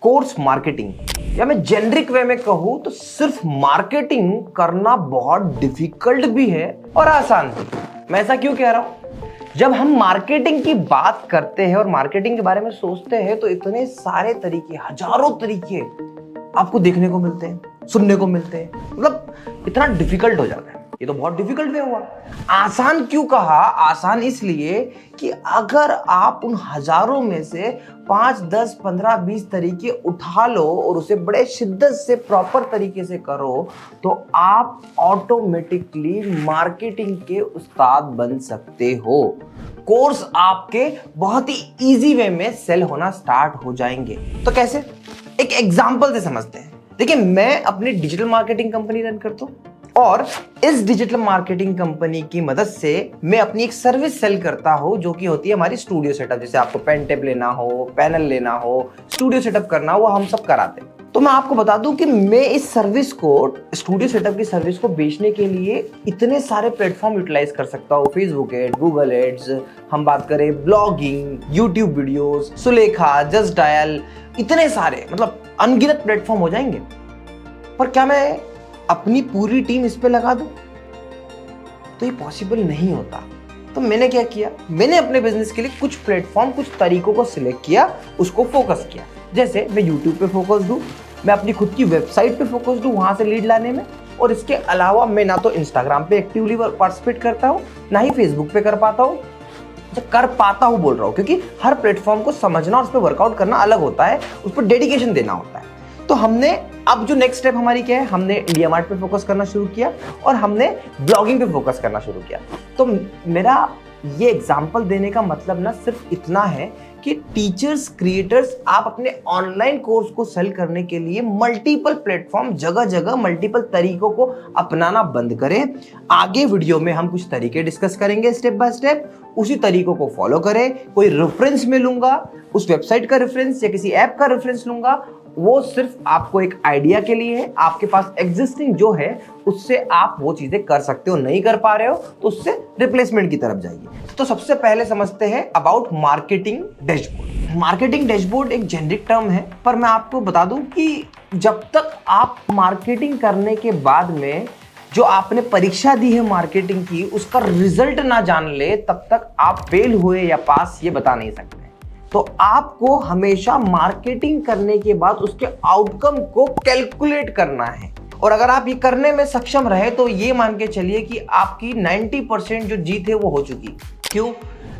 Course marketing, या मैं generic वे में कहूं तो सिर्फ मार्केटिंग करना बहुत डिफिकल्ट भी है और आसान भी। मैं ऐसा क्यों कह रहा हूं? जब हम मार्केटिंग की बात करते हैं और मार्केटिंग के बारे में सोचते हैं तो इतने सारे तरीके, हजारों तरीके आपको देखने को मिलते हैं, सुनने को मिलते हैं, मतलब इतना डिफिकल्ट हो जाता है। ये तो बहुत डिफिकल्ट वे हुआ। आसान क्यों कहा? आसान इसलिए कि अगर आप उन हजारों में से 5, 10, 15, 20 तरीके उठा लो और उसे बड़े शिद्दत से प्रॉपर तरीके से करो तो आप ऑटोमेटिकली मार्केटिंग के उस्ताद बन सकते हो। कोर्स आपके बहुत ही इजी वे में सेल होना स्टार्ट हो जाएंगे। तो कैसे? एक एग्जांपल से समझते हैं। देखिए, मैं अपनी डिजिटल मार्केटिंग कंपनी रन करता हूं और इस डिजिटल मार्केटिंग कंपनी की मदद से मैं अपनी एक सर्विस सेल करता हूं जो कि होती है हमारी स्टूडियो सेटअप। जैसे आपको पेन टेप लेना हो, पैनल लेना हो, स्टूडियो सेटअप करना हो, वो हम सब कराते हैं। तो मैं आपको बता दूं कि मैं इस सर्विस को, स्टूडियो सेटअप की सर्विस को बेचने के लिए इतने सारे प्लेटफॉर्म यूटिलाइज कर सकता हूं। फेसबुक एड, गूगल एड्स, हम बात करें blogging, YouTube videos, Sulekha, just dial, इतने सारे, मतलब अनगिनत प्लेटफॉर्म हो जाएंगे। पर क्या मैं अपनी पूरी टीम इस पे लगा दूं? तो ये पॉसिबल नहीं होता। तो मैंने क्या किया? मैंने अपने बिजनेस के लिए कुछ प्लेटफॉर्म, कुछ तरीकों को सिलेक्ट किया, उसको फोकस किया। जैसे मैं यूट्यूब पे फोकस दूं, मैं अपनी खुद की वेबसाइट पे फोकस दूं, वहां से लीड लाने में, और इसके अलावा मैं ना तो इंस्टाग्राम पे एक्टिवली पार्टिसिपेट करता हूं, ना ही फेसबुक पे कर पाता हूं। कर पाता हूं बोल रहा हूं क्योंकि हर प्लेटफॉर्म को समझना और उस पर वर्कआउट करना अलग होता है, उस पर डेडिकेशन देना होता है। तो हमने अब जो नेक्स्ट स्टेप हमारी क्या है, हमने इंडिया मार्ट पे फोकस करना शुरू किया और हमने ब्लॉगिंग पे फोकस करना शुरू किया। तो मेरा ये एग्जांपल देने का मतलब ना सिर्फ इतना है कि टीचर्स, क्रिएटर्स, आप अपने ऑनलाइन कोर्स को सेल करने के लिए मल्टीपल प्लेटफॉर्म, जगह जगह मल्टीपल तरीकों को अपनाना बंद करें। आगे वीडियो में हम कुछ तरीके डिस्कस करेंगे स्टेप बाय स्टेप, उसी तरीकों को फॉलो करें। कोई रेफरेंस में लूंगा, उस वेबसाइट का रेफरेंस या किसी ऐप का रेफरेंस लूंगा, वो सिर्फ आपको एक आइडिया के लिए है। आपके पास एग्जिस्टिंग जो है उससे आप वो चीजें कर सकते हो, नहीं कर पा रहे हो तो उससे रिप्लेसमेंट की तरफ जाइए। तो सबसे पहले समझते हैं about marketing dashboard. Marketing dashboard एक जेनरिक टर्म है, पर मैं आपको बता दूं कि जब तक आप मार्केटिंग करने के बाद में जो आपने परीक्षा दी है मार्केटिंग की, उसका रिजल्ट ना जान ले, तब तक आप फेल हुए या पास ये बता नहीं सकते। तो आपको हमेशा मार्केटिंग करने के बाद उसके आउटकम को कैलकुलेट करना है, और अगर आप ये करने में सक्षम रहे तो ये मान के चलिए कि आपकी 90% जो जीत है वो हो चुकी। क्यों?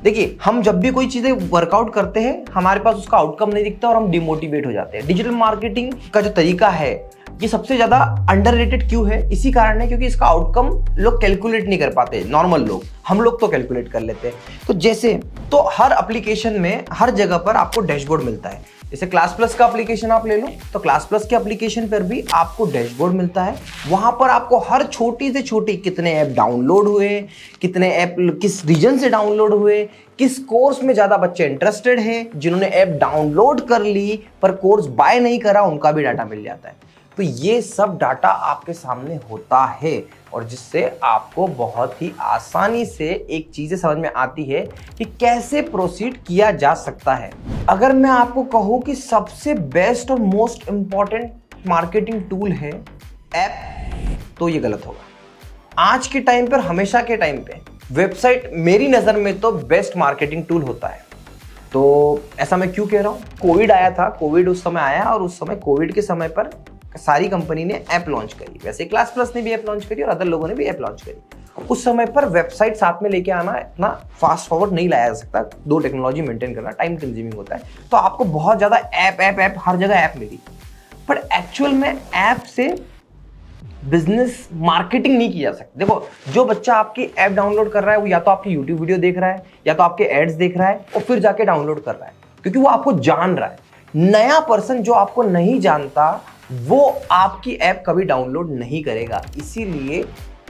देखिए, हम जब भी कोई चीजें वर्कआउट करते हैं, हमारे पास उसका आउटकम नहीं दिखता और हम डिमोटिवेट हो जाते हैं। डिजिटल मार्केटिंग का जो तरीका है ये सबसे ज्यादा अंडररेटेड क्यों है? इसी कारण है क्योंकि इसका आउटकम लोग कैलकुलेट नहीं कर पाते। नॉर्मल लोग, हम लोग तो कैलकुलेट कर लेते हैं। तो जैसे, तो हर एप्लीकेशन में, हर जगह पर आपको डैशबोर्ड मिलता है। जैसे क्लास प्लस का एप्लीकेशन आप ले लो, तो क्लास प्लस के एप्लीकेशन पर भी आपको डैशबोर्ड मिलता है। वहां पर आपको हर छोटी से छोटी, कितने ऐप डाउनलोड हुए, कितने ऐप किस रीजन से डाउनलोड हुए, किस कोर्स में ज्यादा बच्चे इंटरेस्टेड हैं, जिन्होंने ऐप डाउनलोड कर ली पर कोर्स बाय नहीं करा, उनका भी डाटा मिल जाता है। तो ये सब डाटा आपके सामने होता है और जिससे आपको बहुत ही आसानी से एक चीज़ समझ में आती है कि कैसे प्रोसीड किया जा सकता है। अगर मैं आपको कहूँ कि सबसे बेस्ट और मोस्ट इंपॉर्टेंट मार्केटिंग टूल है ऐप, तो ये गलत होगा। आज के टाइम पर, हमेशा के टाइम पे वेबसाइट मेरी नज़र में तो बेस्ट मार्केटिंग टूल होता है। तो ऐसा मैं क्यों कह रहा हूँ? कोविड आया था, कोविड उस समय आया और उस समय, कोविड के समय पर सारी कंपनी ने ऐप लॉन्च करी। वैसे क्लास प्लस ने भी ऐप लॉन्च करी और अदर लोगों ने भी ऐप लॉन्च करी। उस समय पर वेबसाइट साथ में लेके आना इतना फास्ट फॉरवर्ड नहीं लाया जा सकता, दो टेक्नोलॉजी मेंटेन करना टाइम कंज्यूमिंग होता है। तो आपको बहुत ज्यादा ऐप हर जगह ऐप मिली, पर एक्चुअल में ऐप से बिजनेस मार्केटिंग नहीं की जा सकती। देखो, जो बच्चा आपकी ऐप डाउनलोड कर रहा है वो या तो आपकी यूट्यूब वीडियो देख रहा है, या तो आपके एड्स देख रहा है और फिर जाके डाउनलोड कर रहा है, क्योंकि वो आपको जान रहा है। नया पर्सन जो आपको नहीं जानता, वो आपकी ऐप कभी डाउनलोड नहीं करेगा। इसीलिए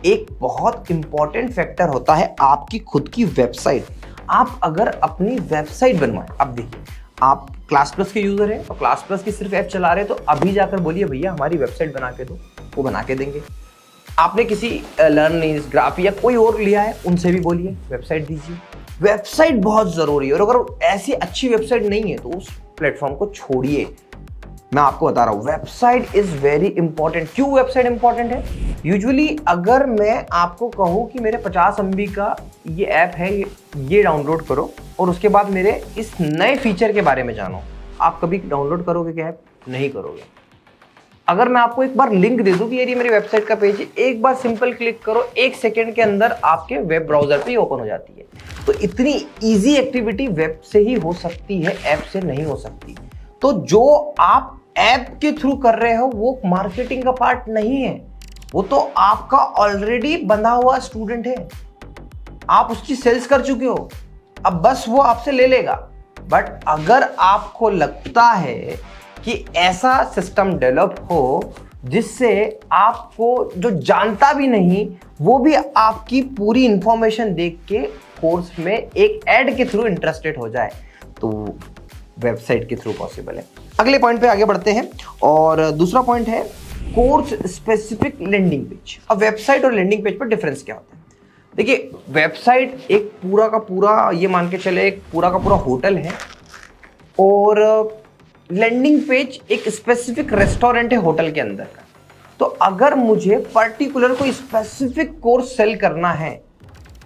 एक बहुत इंपॉर्टेंट फैक्टर होता है आपकी खुद की वेबसाइट। आप अगर अपनी वेबसाइट बनवाएं, अब देखिए, आप क्लास प्लस के यूजर हैं और क्लास प्लस की सिर्फ ऐप चला रहे हैं, तो अभी जाकर बोलिए भैया हमारी वेबसाइट बना के दो, वो बना के देंगे। आपने किसी लर्निंग, ग्राफी या कोई और लिया है, उनसे भी बोलिए वेबसाइट दीजिए। वेबसाइट बहुत जरूरी है, और अगर ऐसी अच्छी वेबसाइट नहीं है तो उस प्लेटफॉर्म को छोड़िए। मैं आपको बता रहा हूं, वेबसाइट इज वेरी इंपॉर्टेंट। क्यों वेबसाइट इंपॉर्टेंट है? यूजुअली अगर मैं आपको कहूं कि मेरे 50 MB का ये ऐप है, ये डाउनलोड करो और उसके बाद मेरे इस नए फीचर के बारे में जानो, आप कभी डाउनलोड करोगे क्या ऐप? नहीं करोगे। अगर मैं आपको एक बार लिंक दे दूं कि ये मेरी वेबसाइट का पेज है, एक बार सिंपल क्लिक करो, 1 सेकेंड के अंदर आपके वेब ब्राउजर पे ओपन हो जाती है। तो इतनी इजी एक्टिविटी वेब से ही हो सकती है, ऐप से नहीं हो सकती। तो जो आप ऐप के थ्रू कर रहे हो वो मार्केटिंग का पार्ट नहीं है, वो तो आपका ऑलरेडी बंधा हुआ स्टूडेंट है, आप उसकी सेल्स कर चुके हो, अब बस वो आपसे ले लेगा। बट अगर आपको लगता है कि ऐसा सिस्टम डेवलप हो जिससे आपको जो जानता भी नहीं वो भी आपकी पूरी इंफॉर्मेशन देख के कोर्स में एक ऐड के थ्रू इंटरेस्टेड हो जाए, तो वेबसाइट के थ्रू पॉसिबल है। अगले पॉइंट पे आगे बढ़ते हैं और दूसरा पॉइंट है कोर्स स्पेसिफिक लैंडिंग पेज। अब वेबसाइट और लैंडिंग पेज पर डिफरेंस क्या होता है? देखिए, वेबसाइट एक पूरा का पूरा, ये मान के चले एक पूरा का पूरा होटल है और लैंडिंग पेज एक स्पेसिफिक रेस्टोरेंट है होटल के अंदर का। तो अगर मुझे पर्टिकुलर कोई स्पेसिफिक कोर्स सेल करना है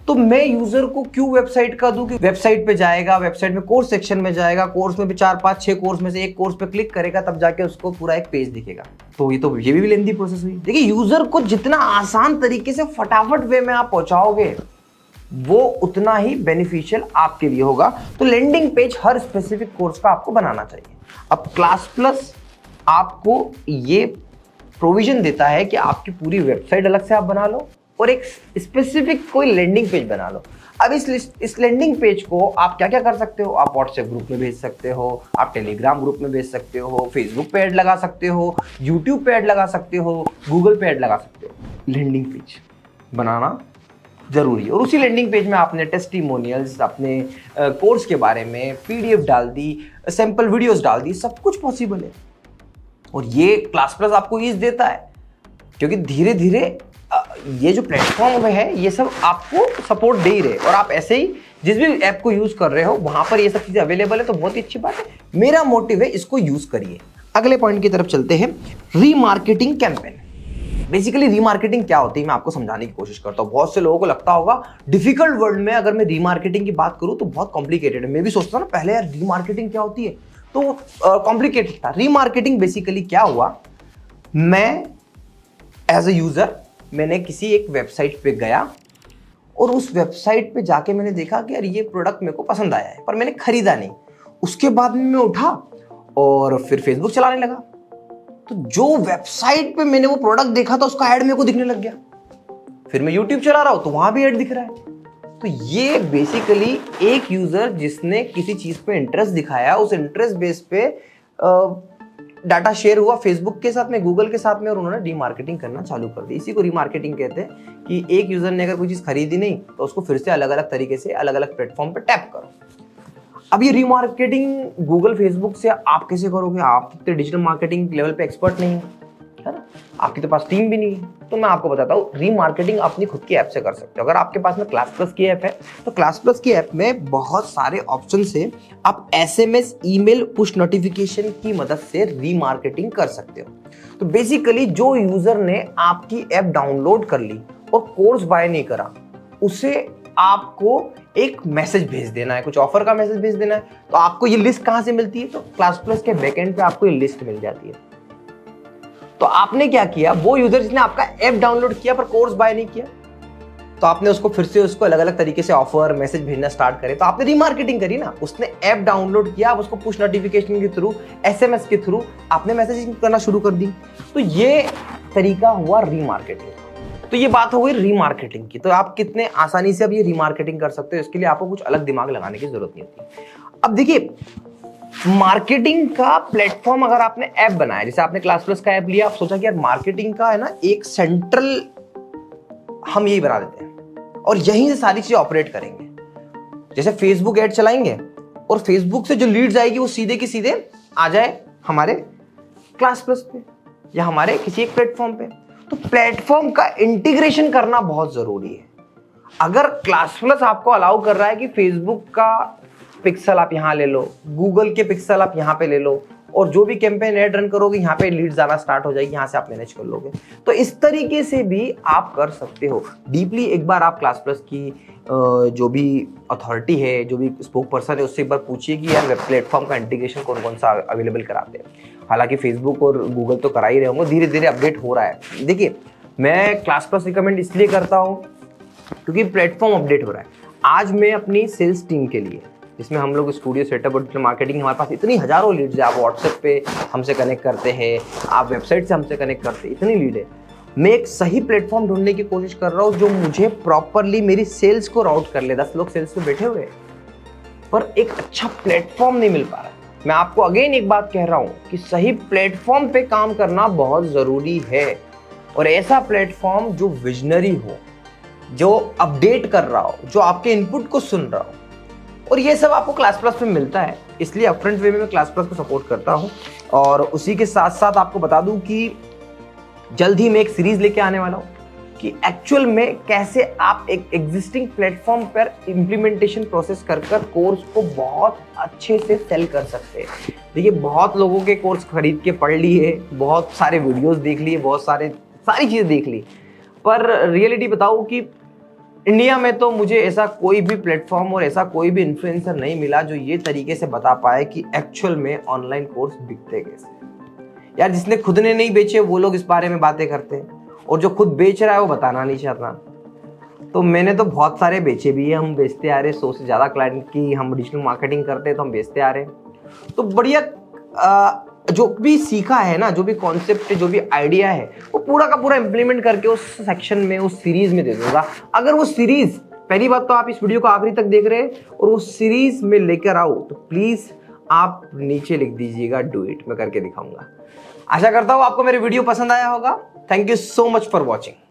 तो मैं यूजर को क्यों वेबसाइट का दूं कि वेबसाइट पे जाएगा, वेबसाइट में कोर्स सेक्शन में जाएगा, कोर्स में भी 4, 5, 6 कोर्स में से एक कोर्स पे क्लिक करेगा, तब जाके उसको पूरा एक पेज दिखेगा। तो ये भी लेंदी प्रोसेस हुई। देखिए, यूजर को जितना आसान तरीके से फटाफट वे में आप पहुंचाओगे वो उतना ही बेनिफिशियल आपके लिए होगा। तो लैंडिंग पेज हर स्पेसिफिक कोर्स का आपको बनाना चाहिए। अब क्लास प्लस आपको ये प्रोविजन देता है कि आपकी पूरी वेबसाइट अलग से आप बना लो और एक स्पेसिफिक कोई लैंडिंग पेज बना लो। अब इस लैंडिंग पेज को आप क्या क्या कर सकते हो? आप व्हाट्सएप ग्रुप में भेज सकते हो, आप टेलीग्राम ग्रुप में भेज सकते हो, फेसबुक पे ऐड लगा सकते हो, यूट्यूब पे ऐड लगा सकते हो, गूगल पे ऐड लगा सकते हो। लैंडिंग पेज बनाना जरूरी है और उसी लैंडिंग पेज में आपने टेस्टिमोनियल्स, अपने कोर्स के बारे में PDF डाल दी, सैंपल वीडियोस डाल दी, सब कुछ पॉसिबल है। और ये क्लास प्लस आपको ईज देता है क्योंकि धीरे धीरे ये जो प्लेटफॉर्म है ये सब आपको सपोर्ट दे ही रहे और आप ऐसे ही जिस भी ऐप को यूज कर रहे हो वहां पर ये सब चीजें अवेलेबल है, तो बहुत ही अच्छी बात है। मेरा मोटिव है इसको यूज करिए। अगले पॉइंट की तरफ चलते हैं, रीमार्केटिंग कैंपेन। बेसिकली रीमार्केटिंग क्या होती है मैं आपको समझाने की कोशिश करता हूँ। बहुत से लोगों को लगता होगा डिफिकल्ट वर्ड में अगर मैं रीमार्केटिंग की बात करूँ तो बहुत कॉम्प्लिकेटेड है। मैं भी सोचता ना पहले यार रीमार्केटिंग क्या होती है, तो कॉम्प्लिकेटेड था। रीमार्केटिंग बेसिकली क्या हुआ, मैं एज ए यूजर मैंने किसी एक वेबसाइट पे गया और उस वेबसाइट पे जाके मैंने देखा कि यार ये प्रोडक्ट मेरे को पसंद आया है पर मैंने खरीदा नहीं। उसके बाद में मैं उठा और फिर फेसबुक चलाने लगा, तो जो वेबसाइट पे मैंने वो प्रोडक्ट देखा था उसका ऐड मेरे को दिखने लग गया। फिर मैं यूट्यूब चला रहा हूं तो वहां भी ऐड दिख रहा है। तो ये बेसिकली एक यूजर जिसने किसी चीज पे इंटरेस्ट दिखाया, उस इंटरेस्ट बेस पे डाटा शेयर हुआ फेसबुक के साथ में, गूगल के साथ में, और उन्होंने रीमार्केटिंग करना चालू कर दी। इसी को रीमार्केटिंग कहते हैं कि एक यूजर ने अगर कोई चीज खरीदी नहीं तो उसको फिर से अलग अलग तरीके से अलग अलग प्लेटफॉर्म पे टैप करो। अब ये रीमार्केटिंग गूगल फेसबुक से आप कैसे करोगे? आप तो डिजिटल मार्केटिंग लेवल पे एक्सपर्ट नहीं है ना, आपके तो पास टीम भी नहीं है। तो मैं आपको बताता हूँ रीमार्केटिंग अपनी खुद की ऐप से कर सकते हो। अगर आपके पास में क्लास प्लस की ऐप है तो क्लास प्लस की ऐप में बहुत सारे ऑप्शन से आप SMS, ईमेल, पुश नोटिफिकेशन की मदद से रीमार्केटिंग कर सकते हो। तो बेसिकली जो यूजर ने आपकी ऐप डाउनलोड कर ली और कोर्स बाय नहीं करा, उसे आपको एक मैसेज भेज देना है, कुछ ऑफर का मैसेज भेज देना है। तो आपको ये लिस्ट कहां से मिलती है? तो क्लास प्लस के बैकएंड पे आपको ये लिस्ट मिल जाती है। तो आपने क्या किया, वो यूजर जिसने आपका ऐप डाउनलोड किया पर कोर्स बाय नहीं किया, तो आपने उसको फिर से उसको अलग अलग तरीके से ऑफर मैसेज भेजना स्टार्ट करे। तो आपने रीमार्केटिंग करी ना, उसने ऐप डाउनलोड किया, आप उसको पुश नोटिफिकेशन के थ्रू, SMS के थ्रू आपने मैसेजिंग करना शुरू कर दी। तो ये तरीका हुआ रीमार्केटिंग। तो ये बात हो गई रीमार्केटिंग की। तो आप कितने आसानी से अब ये रीमार्केटिंग कर सकते हो, इसके लिए आपको कुछ अलग दिमाग लगाने की जरूरत नहीं होती। अब देखिए, मार्केटिंग का प्लेटफॉर्म अगर आपने ऐप बनाया, जैसे आपने क्लास प्लस का ऐप लिया, आप सोचा कि यार मार्केटिंग का है ना एक सेंट्रल हम यही बना देते हैं और यहीं से सारी चीजें ऑपरेट करेंगे। जैसे फेसबुक ऐड चलाएंगे और फेसबुक से जो लीड्स आएगी वो सीधे की सीधे आ जाए हमारे क्लास प्लस पे या हमारे किसी एक प्लेटफॉर्म पे। तो प्लेटफॉर्म का इंटीग्रेशन करना बहुत जरूरी है। अगर क्लास प्लस आपको अलाउ कर रहा है कि फेसबुक का पिक्सल आप यहां ले लो, गूगल के पिक्सल आप यहां पे ले लो और जो भी कैंपेन ऐड रन करोगे यहाँ पे लीड्स आना स्टार्ट हो जाएगी, यहाँ से आप मैनेज कर लोगे। तो इस तरीके से भी आप कर सकते हो। डीपली एक बार आप क्लास प्लस की जो भी अथॉरिटी है, जो भी स्पोक पर्सन है, उससे एक बार पूछिए कि यार वेब प्लेटफॉर्म का इंटीग्रेशन कौन कौन सा अवेलेबल कराते हैं। हालांकि फेसबुक और गूगल तो करा ही रहे होंगे, धीरे धीरे अपडेट हो रहा है। देखिए, मैं क्लास प्लस रिकमेंड इसलिए करता हूँ क्योंकि प्लेटफॉर्म अपडेट हो रहा है। आज मैं अपनी सेल्स टीम के लिए, जिसमें हम लोग स्टूडियो सेटअप और डिजिटल मार्केटिंग, हमारे पास इतनी हजारों लीड्स है। आप व्हाट्सएप पे हमसे कनेक्ट करते हैं, आप वेबसाइट से हमसे कनेक्ट करते हैं, इतनी लीड है। मैं एक सही प्लेटफॉर्म ढूंढने की कोशिश कर रहा हूँ जो मुझे प्रॉपरली मेरी सेल्स को राउट कर ले। 10 लोग सेल्स पे बैठे हुए हैं पर एक अच्छा प्लेटफॉर्म नहीं मिल पा रहा है। मैं आपको अगेन एक बात कह रहा हूँ कि सही प्लेटफॉर्म पे काम करना बहुत जरूरी है, और ऐसा प्लेटफॉर्म जो विजनरी हो, जो अपडेट कर रहा हो, जो आपके इनपुट को सुन रहा हो। और ये सब आपको क्लास प्लस में मिलता है, इसलिए अपफ्रंट वे में मैं क्लास प्लस को सपोर्ट करता हूँ। और उसी के साथ साथ आपको बता दूं कि जल्द ही मैं एक सीरीज लेके आने वाला हूँ कि एक्चुअल में कैसे आप एक एग्जिस्टिंग प्लेटफॉर्म पर इम्प्लीमेंटेशन प्रोसेस कर कोर्स को बहुत अच्छे से सेल कर सकते हैं। देखिए, बहुत लोगों के कोर्स खरीद के पढ़ लिए, बहुत सारे वीडियोस देख लिए, बहुत सारी चीज़ें देख ली, पर रियलिटी बताऊँ कि इंडिया में तो मुझे ऐसा कोई भी प्लेटफॉर्म और ऐसा कोई भी इन्फ्लुएंसर नहीं मिला जो ये तरीके से बता पाए कि एक्चुअल में ऑनलाइन कोर्स बिकते कैसे। यार, जिसने खुद ने नहीं बेचे वो लोग इस बारे में बातें करते हैं, और जो खुद बेच रहा है वो बताना नहीं चाहता। तो मैंने तो बहुत सारे बेचे भी है, हम बेचते आ रहे। 100 से ज़्यादा क्लाइंट की हम डिजिटल मार्केटिंग करते हैं तो हम बेचते आ रहे हैं। तो बढ़िया, जो भी सीखा है ना, जो भी कॉन्सेप्ट है, जो भी आइडिया है, वो पूरा का पूरा इंप्लीमेंट करके उस सेक्शन में, उस सीरीज में दे दूंगा। अगर वो सीरीज, पहली बात तो आप इस वीडियो को आखिरी तक देख रहे हैं और वो सीरीज में लेकर आओ, तो प्लीज आप नीचे लिख दीजिएगा डू इट, मैं करके दिखाऊंगा। आशा करता हूं आपको मेरे वीडियो पसंद आया होगा। Thank you so much for watching.